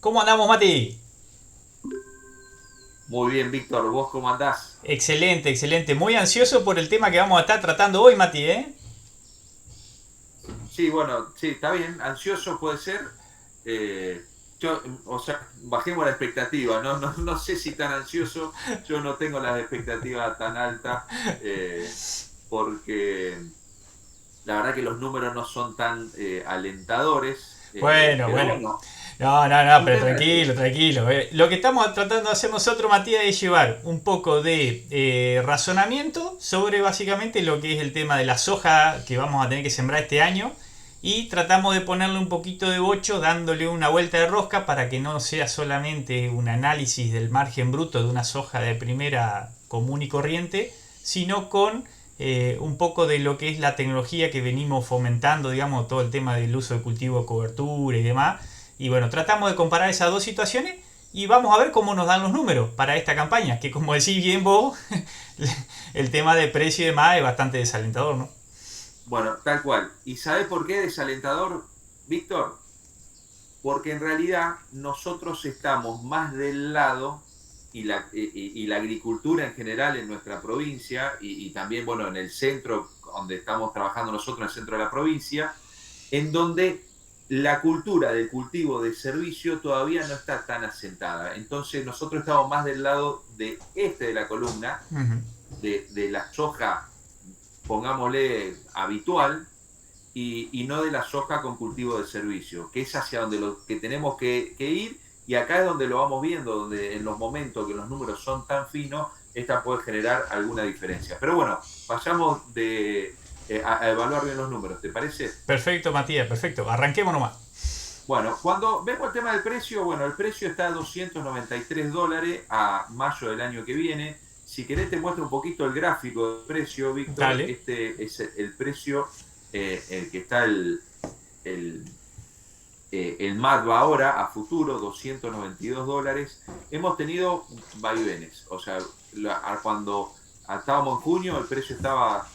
¿Cómo andamos, Mati? Muy bien, Víctor, ¿vos cómo andás? Excelente, excelente. Muy ansioso por el tema que vamos a estar tratando hoy, Mati, ¿eh? Sí, bueno, sí, está bien, ansioso puede ser. O sea, bajemos la expectativa, ¿no? No sé si tan ansioso, yo no tengo las expectativas tan altas, porque la verdad que los números no son tan alentadores, Bueno, pero bueno. bueno, No, pero intenta. tranquilo, tranquilo. Lo que estamos tratando de hacer nosotros, Matías, es llevar un poco de razonamiento sobre básicamente lo que es el tema de la soja que vamos a tener que sembrar este año y tratamos de ponerle un poquito de bocho dándole una vuelta de rosca para que no sea solamente un análisis del margen bruto de una soja de primera común y corriente, sino con un poco de lo que es la tecnología que venimos fomentando, digamos, todo el tema del uso de cultivo de cobertura y demás. Y bueno, tratamos de comparar esas dos situaciones y vamos a ver cómo nos dan los números para esta campaña, que como decís bien vos, el tema de precio y demás es bastante desalentador, ¿no? Bueno, tal cual. ¿Y sabés por qué desalentador, Víctor? Porque en realidad nosotros estamos más del lado y la agricultura en general en nuestra provincia y también, bueno, en el centro donde estamos trabajando nosotros, en el centro de la provincia, en donde la cultura del cultivo de servicio todavía no está tan asentada. Entonces nosotros estamos más del lado de este de la columna, Uh -huh. de la soja, pongámosle, habitual, y no de la soja con cultivo de servicio, que es hacia donde lo que tenemos que ir, y acá es donde lo vamos viendo, donde en los momentos que los números son tan finos, esta puede generar alguna diferencia. Pero bueno, vayamos a evaluar bien los números, ¿te parece? Perfecto, Matías, perfecto. Arranquemos nomás. Bueno, cuando vemos el tema del precio, bueno, el precio está a $293 a mayo del año que viene. Si querés te muestro un poquito el gráfico del precio, Víctor. Dale. Este es el precio, el que está el, el MADVA ahora a futuro, $292. Hemos tenido vaivenes, o sea, cuando estábamos en junio el precio estaba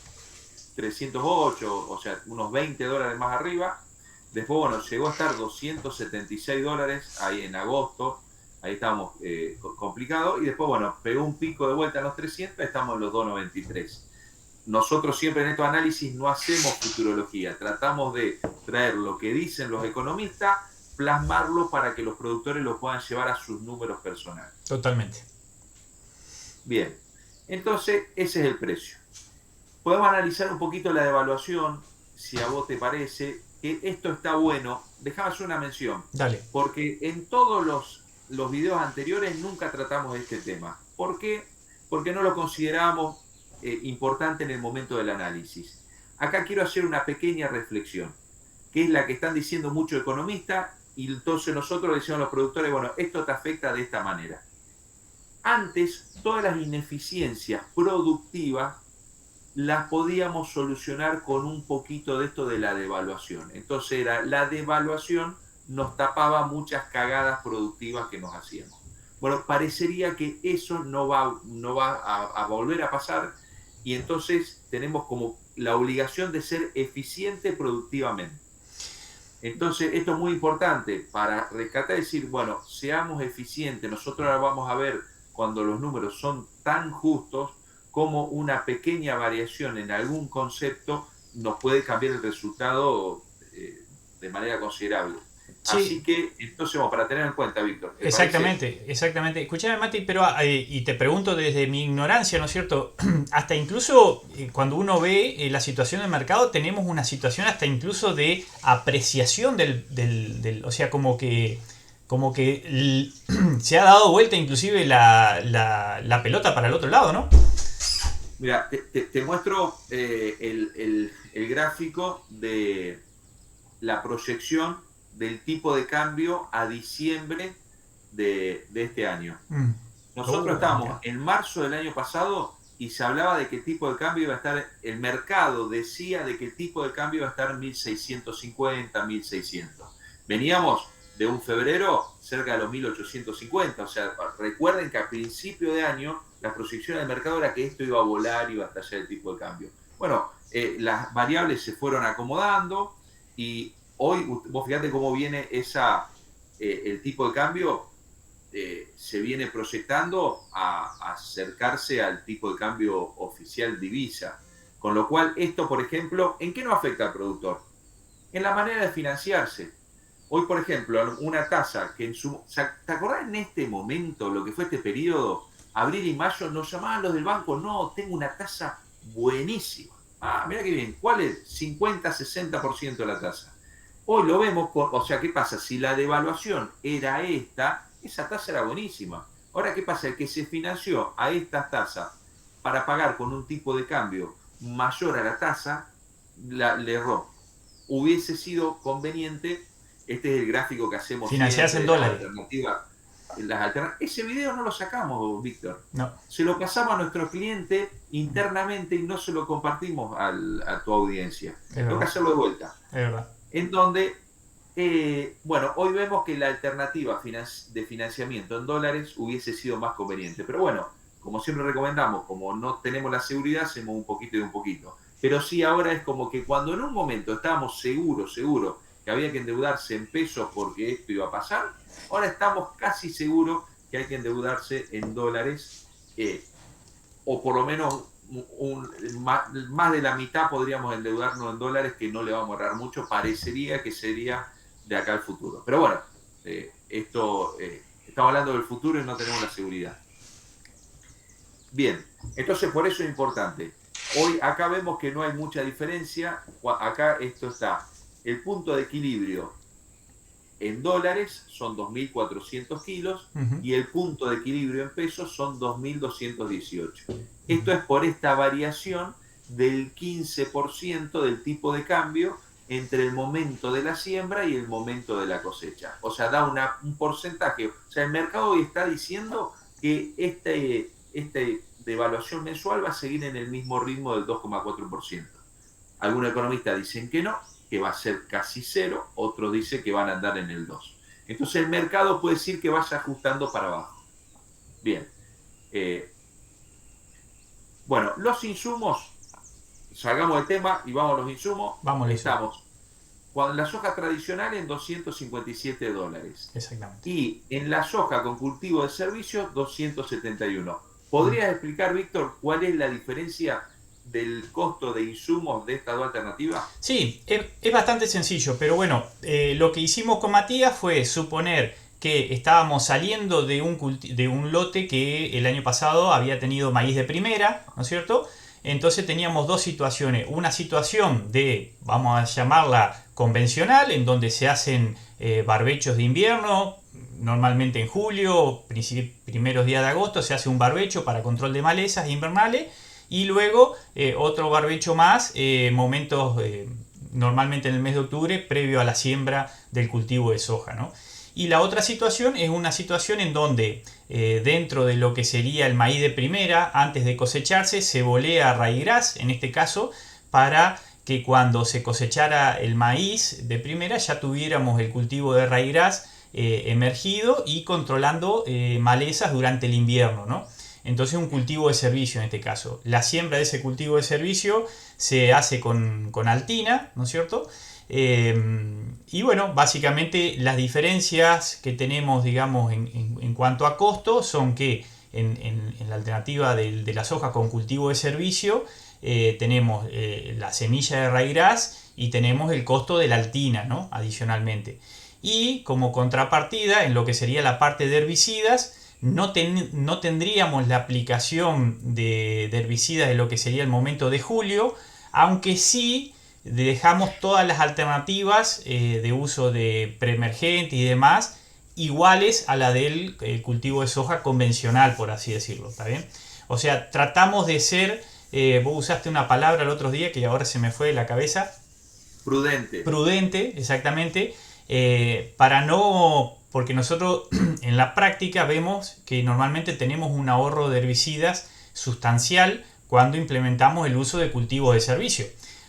308, o sea, unos $20 más arriba. Después, bueno, llegó a estar $276 ahí en agosto, ahí estábamos complicados, y después, bueno, pegó un pico de vuelta a los 300, estamos en los 293. Nosotros siempre en estos análisis no hacemos futurología, tratamos de traer lo que dicen los economistas, plasmarlo para que los productores lo puedan llevar a sus números personales. Totalmente. Bien, entonces ese es el precio. Podemos analizar un poquito la devaluación, si a vos te parece que esto está bueno. Déjame hacer una mención, Dale. porque en todos los videos anteriores nunca tratamos de este tema. ¿Por qué? Porque no lo consideramos importante en el momento del análisis. Acá quiero hacer una pequeña reflexión, que es la que están diciendo muchos economistas, y entonces nosotros le decimos a los productores, bueno, esto te afecta de esta manera. Antes, todas las ineficiencias productivas las podíamos solucionar con un poquito de esto de la devaluación. Entonces era la devaluación nos tapaba muchas cagadas productivas que nos hacíamos. Bueno, parecería que eso no va a volver a pasar, y entonces tenemos como la obligación de ser eficiente productivamente. Entonces, esto es muy importante para rescatar y decir, bueno, seamos eficientes. Nosotros ahora vamos a ver cuando los números son tan justos como una pequeña variación en algún concepto nos puede cambiar el resultado de manera considerable. Sí, Así que, entonces, bueno, para tener en cuenta, Víctor, ¿te parece? exactamente, exactamente. Escuchame, Mati, pero y te pregunto desde mi ignorancia, ¿no es cierto? Hasta incluso cuando uno ve la situación del mercado, tenemos una situación hasta incluso de apreciación o sea, como que se ha dado vuelta inclusive la pelota para el otro lado, ¿no? Mira, te muestro el gráfico de la proyección del tipo de cambio a diciembre de este año. Mm. Nosotros Oh, estábamos mira. en marzo del año pasado y se hablaba de que el tipo de cambio iba a estar, el mercado decía de que el tipo de cambio iba a estar 1650, 1600. Veníamos de un febrero cerca de los 1850, o sea, recuerden que a principio de año la proyección del mercado era que esto iba a volar, iba a estallar el tipo de cambio. Bueno, las variables se fueron acomodando y hoy, vos fíjate cómo viene el tipo de cambio se viene proyectando a acercarse al tipo de cambio oficial divisa. Con lo cual, esto, por ejemplo, ¿en qué no afecta al productor? En la manera de financiarse. Hoy, por ejemplo, una tasa que ¿te acordás en este momento, lo que fue este periodo, abril y mayo, nos llamaban los del banco? No, tengo una tasa buenísima. Ah, mira qué bien. ¿Cuál es? 50, 60% de la tasa. Hoy lo vemos, o sea, ¿qué pasa? Si la devaluación era esa tasa era buenísima. Ahora, ¿qué pasa? El que se financió a esta tasa para pagar con un tipo de cambio mayor a la tasa, le erró. Hubiese sido conveniente, este es el gráfico que hacemos financiarse siempre, en dólares. Ese video no lo sacamos, Víctor. No. Se lo pasamos a nuestro cliente internamente y no se lo compartimos a tu audiencia. Tengo que hacerlo de vuelta. Es verdad. En donde, bueno, hoy vemos que la alternativa de financiamiento en dólares hubiese sido más conveniente. Pero bueno, como siempre recomendamos, como no tenemos la seguridad, hacemos un poquito y un poquito. Pero sí, ahora es como que cuando en un momento estábamos seguros que había que endeudarse en pesos porque esto iba a pasar, ahora estamos casi seguros que hay que endeudarse en dólares, o por lo menos más de la mitad podríamos endeudarnos en dólares, que no le vamos a ahorrar mucho, parecería que sería de acá al futuro. Pero bueno, estamos hablando del futuro y no tenemos la seguridad. Bien, entonces por eso es importante. Hoy acá vemos que no hay mucha diferencia. Acá esto está, el punto de equilibrio en dólares son 2.400 kilos y el punto de equilibrio en pesos son 2.218. Esto es por esta variación del 15% del tipo de cambio entre el momento de la siembra y el momento de la cosecha. O sea, da un porcentaje. O sea, el mercado hoy está diciendo que este devaluación mensual va a seguir en el mismo ritmo del 2,4%. Algunos economistas dicen que no, que va a ser casi cero, otros dicen que van a andar en el 2. Entonces el mercado puede decir que vaya ajustando para abajo. Bien. Bueno, los insumos, salgamos del tema y vamos a los insumos. Vamos, estamos con la soja tradicional en $257. Exactamente. Y en la soja con cultivo de servicio, 271. ¿Podrías explicar, Víctor, cuál es la diferencia del costo de insumos de estas dos alternativas? Sí, es bastante sencillo, pero bueno, lo que hicimos con Matías fue suponer que estábamos saliendo de un lote que el año pasado había tenido maíz de primera, ¿no es cierto? Entonces teníamos dos situaciones. Una situación de, vamos a llamarla convencional, en donde se hacen barbechos de invierno, normalmente en julio, primeros días de agosto, se hace un barbecho para control de malezas invernales. Y luego otro barbecho más, momentos normalmente en el mes de octubre, previo a la siembra del cultivo de soja, ¿no? Y la otra situación es una situación en donde dentro de lo que sería el maíz de primera, antes de cosecharse, se bolea raigras, en este caso, para que cuando se cosechara el maíz de primera ya tuviéramos el cultivo de raigras emergido y controlando malezas durante el invierno, ¿no? Entonces un cultivo de servicio en este caso. La siembra de ese cultivo de servicio se hace con altina, ¿no es cierto? Y bueno, básicamente las diferencias que tenemos, digamos, en cuanto a costo son que en la alternativa de la soja con cultivo de servicio tenemos la semilla de raigras y tenemos el costo de la altina, ¿no? Adicionalmente. Y como contrapartida, en lo que sería la parte de herbicidas, no tendríamos la aplicación de herbicidas en lo que sería el momento de julio, aunque sí dejamos todas las alternativas de uso de preemergente y demás iguales a la del cultivo de soja convencional, por así decirlo, ¿está bien? O sea, tratamos de ser, vos usaste una palabra el otro día que ahora se me fue de la cabeza. Prudente. Prudente, exactamente, para no... Porque nosotros en la práctica vemos que normalmente tenemos un ahorro de herbicidas sustancial cuando implementamos el uso de cultivos de servicio.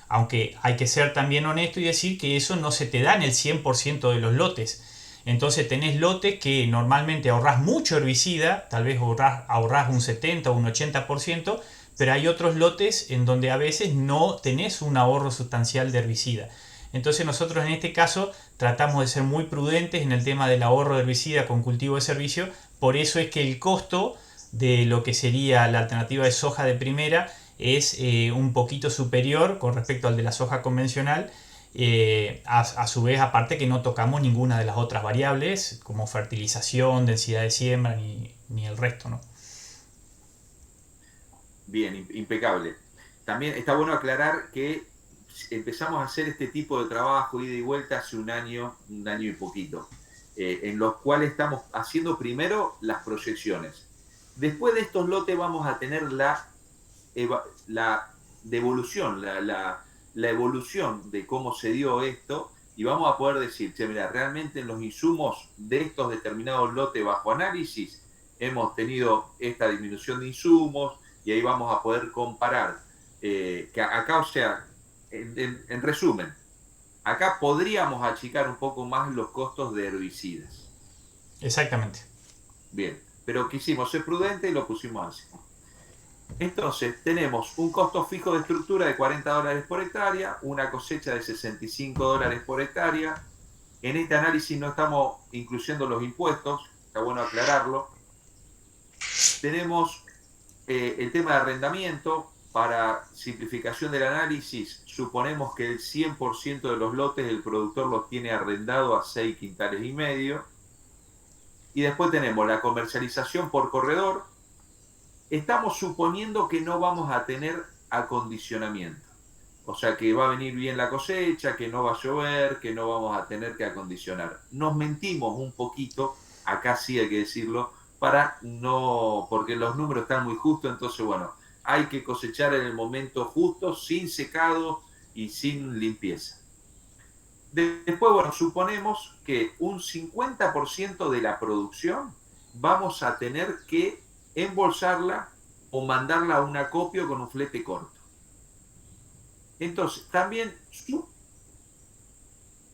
Aunque hay que ser también honesto y decir que eso no se te da en el 100% de los lotes. Entonces tenés lotes que normalmente ahorrás mucho herbicida, tal vez ahorrás un 70 o un 80%, pero hay otros lotes en donde a veces no tenés un ahorro sustancial de herbicida. Entonces nosotros en este caso tratamos de ser muy prudentes en el tema del ahorro de herbicida con cultivo de servicio. Por eso es que el costo de lo que sería la alternativa de soja de primera es un poquito superior con respecto al de la soja convencional. A su vez, aparte que no tocamos ninguna de las otras variables como fertilización, densidad de siembra ni el resto, ¿no? Bien, impecable. También está bueno aclarar que empezamos a hacer este tipo de trabajo ida y vuelta hace un año y poquito, en los cuales estamos haciendo primero las proyecciones. Después de estos lotes vamos a tener la devolución, la evolución de cómo se dio esto, y vamos a poder decir, che, mira, realmente en los insumos de estos determinados lotes bajo análisis hemos tenido esta disminución de insumos, y ahí vamos a poder comparar. Que acá, o sea, en resumen, acá podríamos achicar un poco más los costos de herbicidas. Exactamente. Bien, pero quisimos ser prudentes y lo pusimos así. Entonces, tenemos un costo fijo de estructura de $40 por hectárea, una cosecha de $65 por hectárea. En este análisis no estamos incluyendo los impuestos, está bueno aclararlo. Tenemos el tema de arrendamiento. Para simplificación del análisis, suponemos que el 100% de los lotes el productor los tiene arrendado a 6,5 quintales. Y después tenemos la comercialización por corredor. Estamos suponiendo que no vamos a tener acondicionamiento. O sea, que va a venir bien la cosecha, que no va a llover, que no vamos a tener que acondicionar. Nos mentimos un poquito, acá sí hay que decirlo, porque los números están muy justos, entonces bueno, hay que cosechar en el momento justo, sin secado y sin limpieza. Después, bueno, suponemos que un 50% de la producción vamos a tener que embolsarla o mandarla a un acopio con un flete corto. Entonces, también...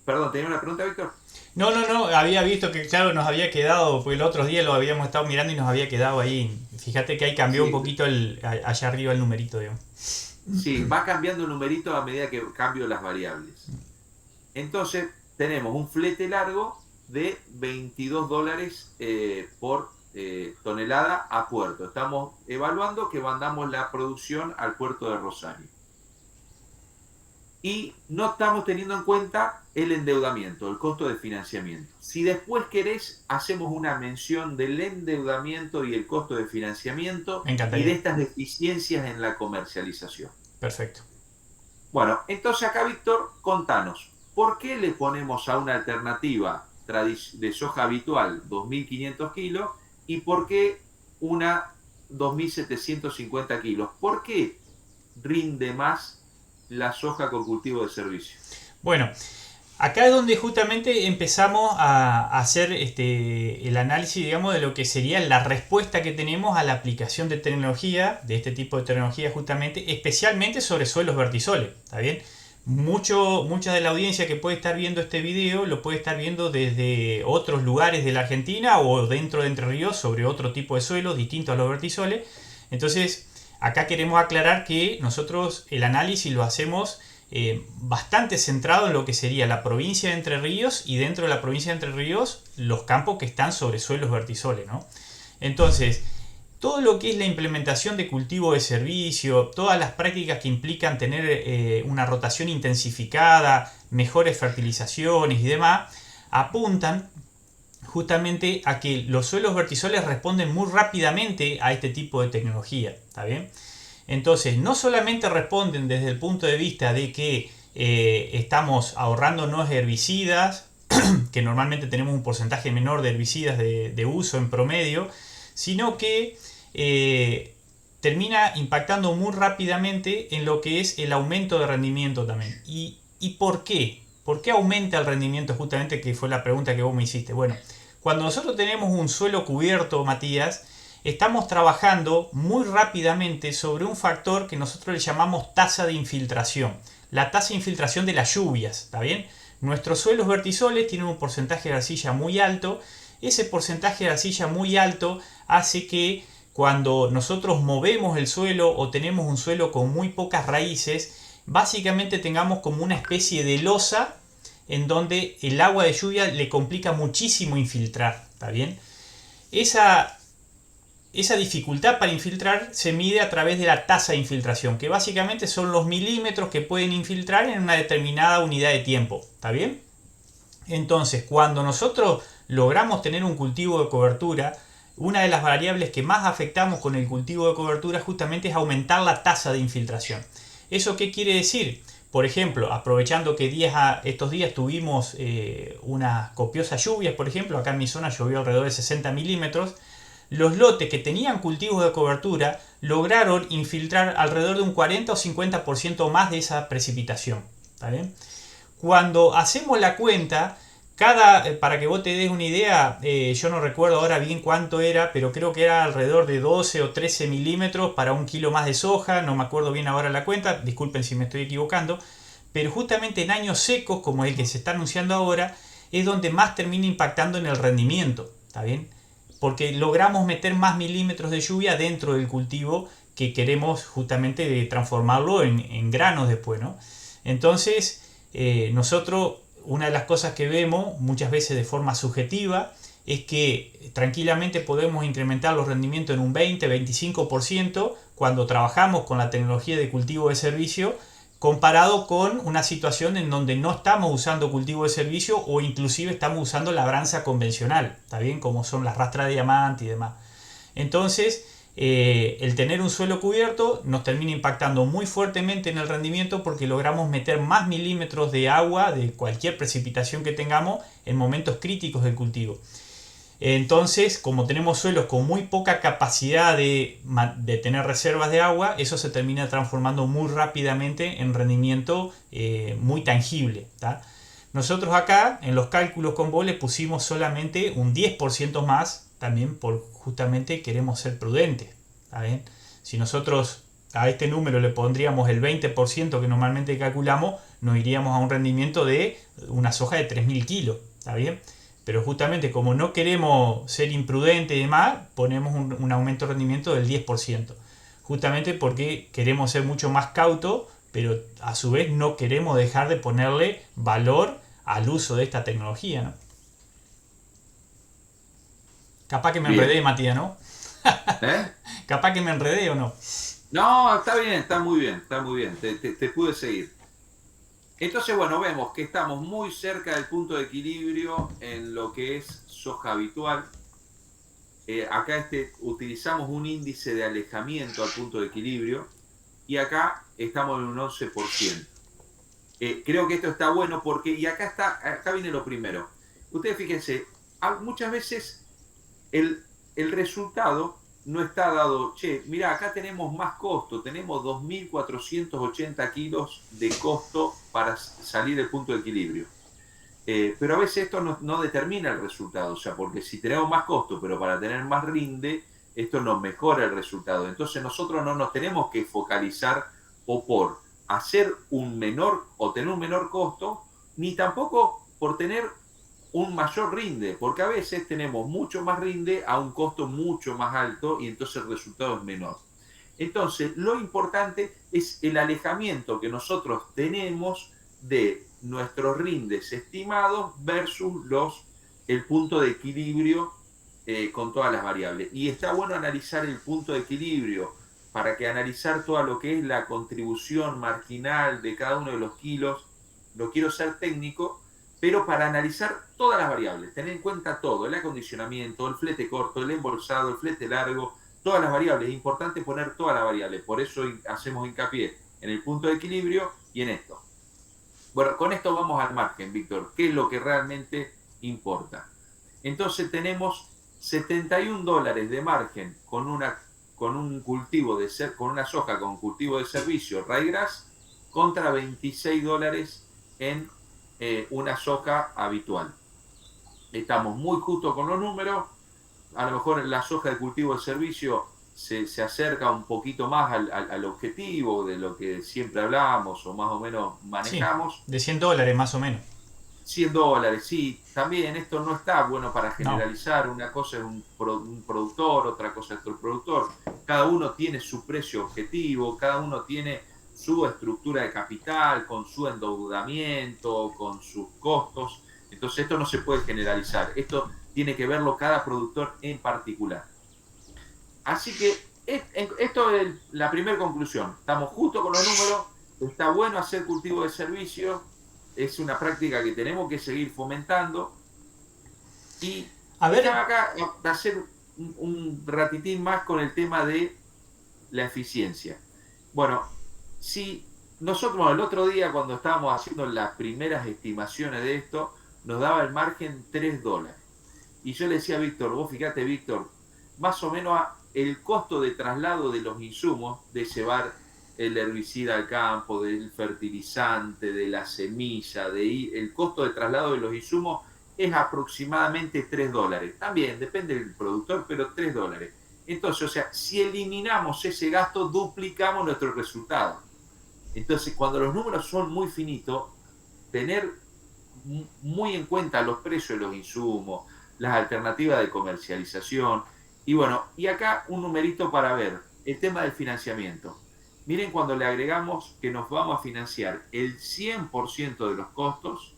Perdón, ¿tenía una pregunta, Víctor? No, había visto que claro nos había quedado, porque el otro día lo habíamos estado mirando y nos había quedado ahí. Fíjate que ahí cambió un poquito allá arriba el numerito, digamos. Sí, va cambiando el numerito a medida que cambio las variables. Entonces, tenemos un flete largo de $22 por tonelada a puerto. Estamos evaluando que mandamos la producción al puerto de Rosario. Y no estamos teniendo en cuenta el endeudamiento, el costo de financiamiento. Si después querés, hacemos una mención del endeudamiento y el costo de financiamiento y de estas deficiencias en la comercialización. Perfecto. Bueno, entonces acá, Víctor, contanos, ¿por qué le ponemos a una alternativa de soja habitual 2.500 kilos y por qué una 2.750 kilos? ¿Por qué rinde más la soja con cultivo de servicio? Bueno, acá es donde justamente empezamos a hacer el análisis, digamos, de lo que sería la respuesta que tenemos a la aplicación de tecnología, de este tipo de tecnología justamente, especialmente sobre suelos vertisoles, ¿está bien? Mucha de la audiencia que puede estar viendo este video lo puede estar viendo desde otros lugares de la Argentina o dentro de Entre Ríos sobre otro tipo de suelos distintos a los vertisoles. Entonces, acá queremos aclarar que nosotros el análisis lo hacemos bastante centrado en lo que sería la provincia de Entre Ríos y dentro de la provincia de Entre Ríos los campos que están sobre suelos vertisoles, ¿no? Entonces, todo lo que es la implementación de cultivo de servicio, todas las prácticas que implican tener una rotación intensificada, mejores fertilizaciones y demás, apuntan justamente a que los suelos vertisoles responden muy rápidamente a este tipo de tecnología, ¿está bien? Entonces, no solamente responden desde el punto de vista de que estamos ahorrándonos herbicidas, que normalmente tenemos un porcentaje menor de herbicidas de uso en promedio, sino que termina impactando muy rápidamente en lo que es el aumento de rendimiento también. ¿Y por qué? ¿Por qué aumenta el rendimiento? Justamente que fue la pregunta que vos me hiciste. Bueno, cuando nosotros tenemos un suelo cubierto, Matías, estamos trabajando muy rápidamente sobre un factor que nosotros le llamamos tasa de infiltración. La tasa de infiltración de las lluvias, ¿está bien? Nuestros suelos vertisoles tienen un porcentaje de arcilla muy alto. Ese porcentaje de arcilla muy alto hace que cuando nosotros movemos el suelo o tenemos un suelo con muy pocas raíces, básicamente tengamos como una especie de losa en donde el agua de lluvia le complica muchísimo infiltrar, ¿está bien? Esa, esa dificultad para infiltrar se mide a través de la tasa de infiltración, que básicamente son los milímetros que pueden infiltrar en una determinada unidad de tiempo, ¿está bien? Entonces, cuando nosotros logramos tener un cultivo de cobertura, una de las variables que más afectamos con el cultivo de cobertura justamente es aumentar la tasa de infiltración. ¿Eso qué quiere decir? Por ejemplo, aprovechando que estos días tuvimos unas copiosas lluvias, por ejemplo, acá en mi zona llovió alrededor de 60 milímetros, los lotes que tenían cultivos de cobertura lograron infiltrar alrededor de un 40 o 50% más de esa precipitación. ¿Está bien? Cuando hacemos la cuenta, para que vos te des una idea, yo no recuerdo ahora bien cuánto era, pero creo que era alrededor de 12 o 13 milímetros para un kilo más de soja, no me acuerdo bien ahora la cuenta, disculpen si me estoy equivocando, pero justamente en años secos, como el que se está anunciando ahora, es donde más termina impactando en el rendimiento, ¿está bien? Porque logramos meter más milímetros de lluvia dentro del cultivo que queremos justamente transformarlo en granos después, ¿no? Entonces, nosotros, una de las cosas que vemos muchas veces de forma subjetiva es que tranquilamente podemos incrementar los rendimientos en un 20-25% cuando trabajamos con la tecnología de cultivo de servicio, comparado con una situación en donde no estamos usando cultivo de servicio o inclusive estamos usando labranza convencional, ¿está bien? Como son las rastras de diamante y demás. Entonces, el tener un suelo cubierto nos termina impactando muy fuertemente en el rendimiento porque logramos meter más milímetros de agua de cualquier precipitación que tengamos en momentos críticos del cultivo. Entonces, como tenemos suelos con muy poca capacidad de tener reservas de agua, eso se termina transformando muy rápidamente en rendimiento muy tangible, ¿tá? Nosotros acá en los cálculos con vos le pusimos solamente un 10% más, también por justamente queremos ser prudentes, ¿está bien? Si nosotros a este número le pondríamos el 20% que normalmente calculamos, nos iríamos a un rendimiento de una soja de 3.000 kilos, ¿está bien? Pero justamente como no queremos ser imprudentes y demás, ponemos un aumento de rendimiento del 10%. Justamente porque queremos ser mucho más cautos, pero a su vez no queremos dejar de ponerle valor al uso de esta tecnología, ¿no? Capaz que me Bien. enredé, Matías, ¿no? ¿Eh? Capaz que me enredé o no. No, está bien, está muy bien, está muy bien. Te pude seguir. Entonces, bueno, vemos que estamos muy cerca del punto de equilibrio en lo que es soja habitual. Acá utilizamos un índice de alejamiento al punto de equilibrio y acá estamos en un 11%. Creo que esto está bueno porque, y acá viene lo primero. Ustedes fíjense, muchas veces el resultado no está dado, che, mira, acá tenemos más costo, tenemos 2.480 kilos de costo para salir del punto de equilibrio. Pero a veces esto no determina el resultado, o sea, porque si tenemos más costo, pero para tener más rinde, esto nos mejora el resultado. Entonces nosotros no nos tenemos que focalizar o por hacer un menor o tener un menor costo, ni tampoco por tener un mayor rinde, porque a veces tenemos mucho más rinde a un costo mucho más alto y entonces el resultado es menor. Entonces, lo importante es el alejamiento que nosotros tenemos de nuestros rindes estimados versus el punto de equilibrio con todas las variables. Y está bueno analizar el punto de equilibrio para que analizar todo lo que es la contribución marginal de cada uno de los kilos. No quiero ser técnico, pero para analizar todas las variables, tener en cuenta todo, el acondicionamiento, el flete corto, el embolsado, el flete largo, todas las variables. Es importante poner todas las variables, por eso hacemos hincapié en el punto de equilibrio y en esto. Bueno, con esto vamos al margen, Víctor. ¿Qué es lo que realmente importa? Entonces tenemos $71 de margen con un cultivo con una soja con cultivo de servicio ryegrass contra $26 en una soja habitual. Estamos muy justos con los números. A lo mejor la soja de cultivo de servicio se acerca un poquito más al objetivo de lo que siempre hablamos o más o menos manejamos. Sí, de $100 más o menos. $100, sí. También esto no está bueno para No. generalizar. Una cosa es un productor, otra cosa es otro productor. Cada uno tiene su precio objetivo, cada uno tiene su estructura de capital, con su endeudamiento, con sus costos. Entonces esto no se puede generalizar. Esto tiene que verlo cada productor en particular. Así que esto es la primera conclusión. Estamos justo con los números. Está bueno hacer cultivo de servicio. Es una práctica que tenemos que seguir fomentando. Y A ver, déjame acá hacer un ratitín más con el tema de la eficiencia. Bueno, si nosotros el otro día cuando estábamos haciendo las primeras estimaciones de esto, nos daba el margen $3. Y yo le decía a Víctor, vos fíjate Víctor, más o menos el costo de traslado de los insumos, de llevar el herbicida al campo, del fertilizante, de la semilla, el costo de traslado de los insumos es aproximadamente $3. También depende del productor, pero $3. Entonces, o sea, si eliminamos ese gasto, duplicamos nuestro resultado. Entonces, cuando los números son muy finitos, tener muy en cuenta los precios de los insumos, las alternativas de comercialización. Y bueno, y acá un numerito para ver el tema del financiamiento. Miren cuando le agregamos que nos vamos a financiar el 100% de los costos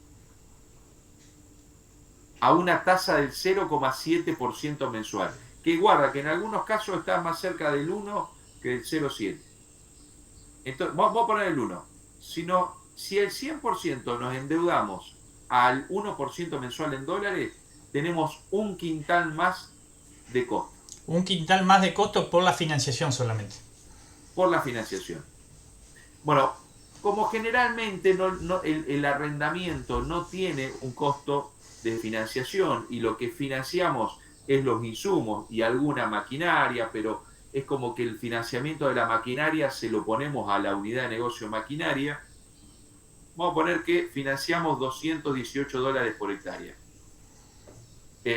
a una tasa del 0,7% mensual, que guarda que en algunos casos está más cerca del 1 que del 0,7. Entonces, vamos a poner el 1. Si el 100% nos endeudamos al 1% mensual en dólares, tenemos un quintal más de costo. Un quintal más de costo por la financiación solamente. Por la financiación. Bueno, como generalmente el arrendamiento no tiene un costo de financiación y lo que financiamos es los insumos y alguna maquinaria, pero es como que el financiamiento de la maquinaria se lo ponemos a la unidad de negocio maquinaria. Vamos a poner que financiamos $218 por hectárea.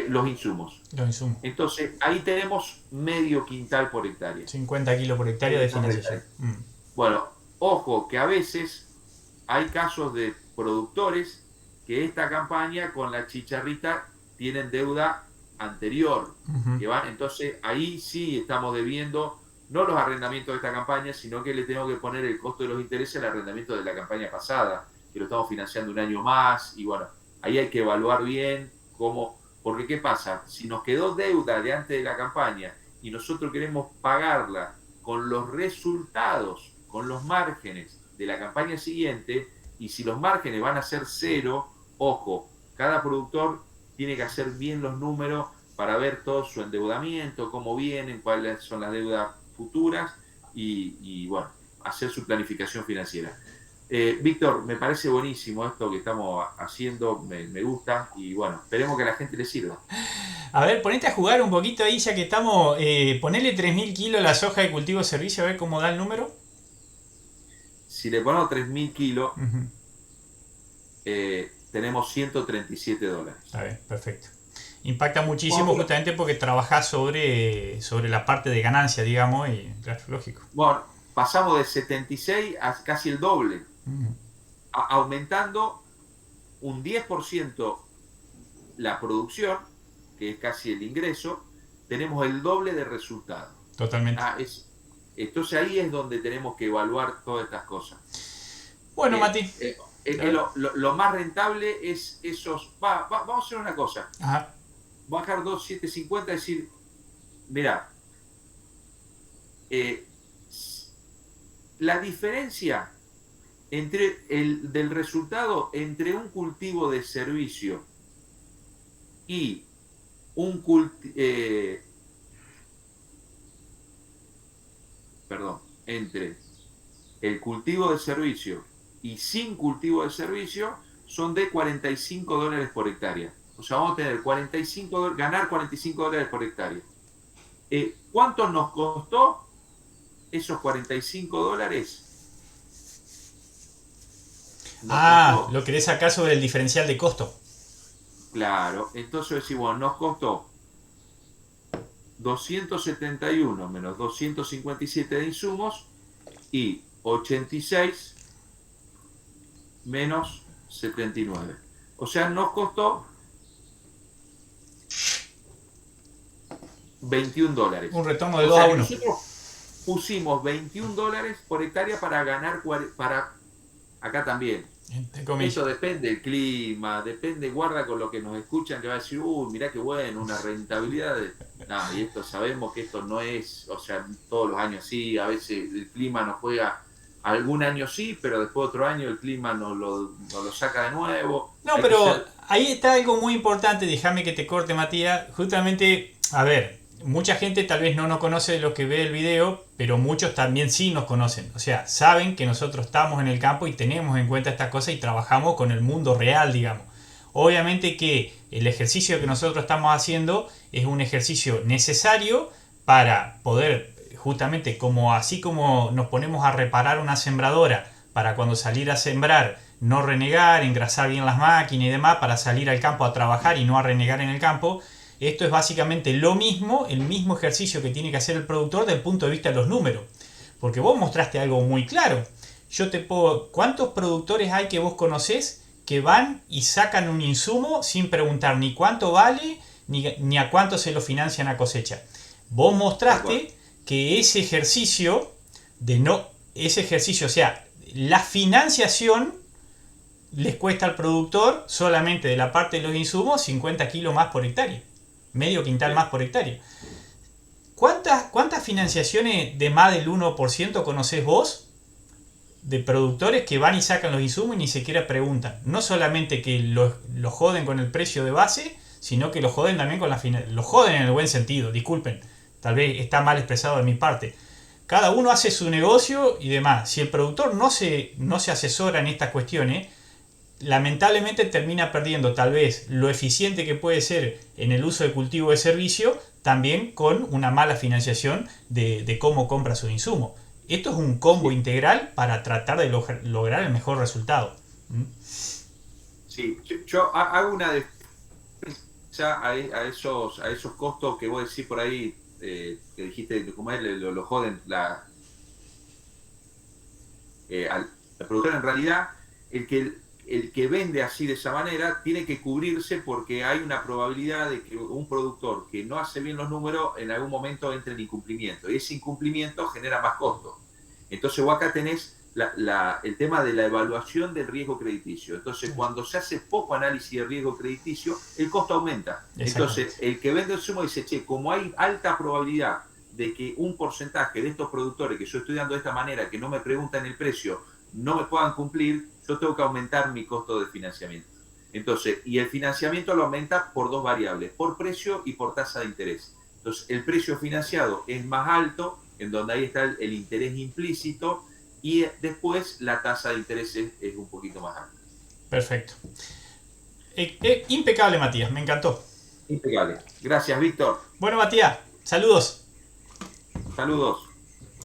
Los insumos. Entonces, ahí tenemos medio quintal por hectárea. 50 kilos por hectárea de financiación. Bueno, ojo que a veces hay casos de productores que esta campaña con la chicharrita tienen deuda anterior. Que van, entonces, ahí sí estamos debiendo no los arrendamientos de esta campaña, sino que le tengo que poner el costo de los intereses al arrendamiento de la campaña pasada, que lo estamos financiando un año más. Y bueno, ahí hay que evaluar bien cómo. Porque ¿qué pasa? Si nos quedó deuda de antes de la campaña y nosotros queremos pagarla con los resultados, con los márgenes de la campaña siguiente, y si los márgenes van a ser 0, ojo, cada productor tiene que hacer bien los números para ver todo su endeudamiento, cómo vienen, cuáles son las deudas futuras y bueno, hacer su planificación financiera. Víctor, me parece buenísimo esto que estamos haciendo, me gusta y bueno, esperemos que a la gente le sirva. A ver, ponete a jugar un poquito ahí ya que estamos, ponele 3.000 kilos la soja de cultivo servicio, a ver cómo da el número. Si le ponemos 3.000 kilos, tenemos $137. A ver, perfecto. Impacta muchísimo justamente porque trabajás sobre la parte de ganancia, digamos, y claro, lógico. Bueno, pasamos de 76 a casi el doble. Aumentando un 10% la producción, que es casi el ingreso, tenemos el doble de resultado. Totalmente. Entonces ahí es donde tenemos que evaluar todas estas cosas. Bueno, Mati. Lo más rentable es esos. Vamos a hacer una cosa. Ajá. Vamos a dejar 2.750 y decir, mirá, la diferencia del resultado entre un cultivo de servicio y entre el cultivo de servicio y sin cultivo de servicio son de $45 por hectárea. O sea, vamos a tener ganar $45 por hectárea. ¿Cuánto nos costó esos $45? Lo querés sacar sobre el diferencial de costo. Claro, entonces decimos, nos costó 271 menos 257 de insumos y 86 menos 79. O sea, nos costó $21. Un retorno de 2 a 1. pusimos $21 por hectárea para ganar, para acá también. Eso depende del clima, depende, guarda con lo que nos escuchan, que va a decir, uy, mirá qué bueno, una rentabilidad. No, y esto sabemos que esto no es, o sea, todos los años sí, a veces el clima nos juega, algún año sí, pero después otro año el clima nos lo saca de nuevo. No, Hay que pero ser... ahí está algo muy importante, déjame que te corte, Matías. Justamente, a ver, mucha gente tal vez no nos conoce de los que ve el video, pero muchos también sí nos conocen. O sea, saben que nosotros estamos en el campo y tenemos en cuenta estas cosas y trabajamos con el mundo real, digamos. Obviamente que el ejercicio que nosotros estamos haciendo es un ejercicio necesario para poder, justamente como así como nos ponemos a reparar una sembradora para cuando salir a sembrar no renegar, engrasar bien las máquinas y demás para salir al campo a trabajar y no a renegar en el campo. Esto es básicamente lo mismo, el mismo ejercicio que tiene que hacer el productor desde el punto de vista de los números. Porque vos mostraste algo muy claro. Yo te puedo... ¿Cuántos productores hay que vos conocés que van y sacan un insumo sin preguntar ni cuánto vale ni a cuánto se lo financian a cosecha? Vos mostraste que ese ejercicio o sea, la financiación les cuesta al productor solamente de la parte de los insumos 50 kilos más por hectárea, medio quintal más por hectárea. ¿Cuántas financiaciones de más del 1% conocés vos de productores que van y sacan los insumos y ni siquiera preguntan? No solamente que lo joden con el precio de base, sino que lo joden también con la financiación. Lo joden en el buen sentido, disculpen, tal vez está mal expresado de mi parte. Cada uno hace su negocio y demás. Si el productor no se asesora en estas cuestiones, lamentablemente termina perdiendo tal vez lo eficiente que puede ser en el uso de cultivo de servicio, también con una mala financiación de cómo compra su insumo. Esto es un combo integral para tratar de lograr el mejor resultado. Sí, yo hago una defensa a esos costos que vos decís por ahí, que dijiste, como es, lo joden al productor. En realidad, el que vende así de esa manera tiene que cubrirse porque hay una probabilidad de que un productor que no hace bien los números en algún momento entre en incumplimiento, y ese incumplimiento genera más costos. Entonces vos acá tenés el tema de la evaluación del riesgo crediticio. Entonces cuando se hace poco análisis de riesgo crediticio, el costo aumenta. Entonces el que vende el sumo dice, che, como hay alta probabilidad de que un porcentaje de estos productores que yo estoy dando de esta manera, que no me preguntan el precio, no me puedan cumplir, yo tengo que aumentar mi costo de financiamiento. Entonces, y el financiamiento lo aumenta por dos variables, por precio y por tasa de interés. Entonces, el precio financiado es más alto, en donde ahí está el interés implícito, y después la tasa de interés es un poquito más alta. Perfecto. Impecable, Matías, me encantó. Impecable. Gracias, Víctor. Bueno, Matías, saludos. Saludos.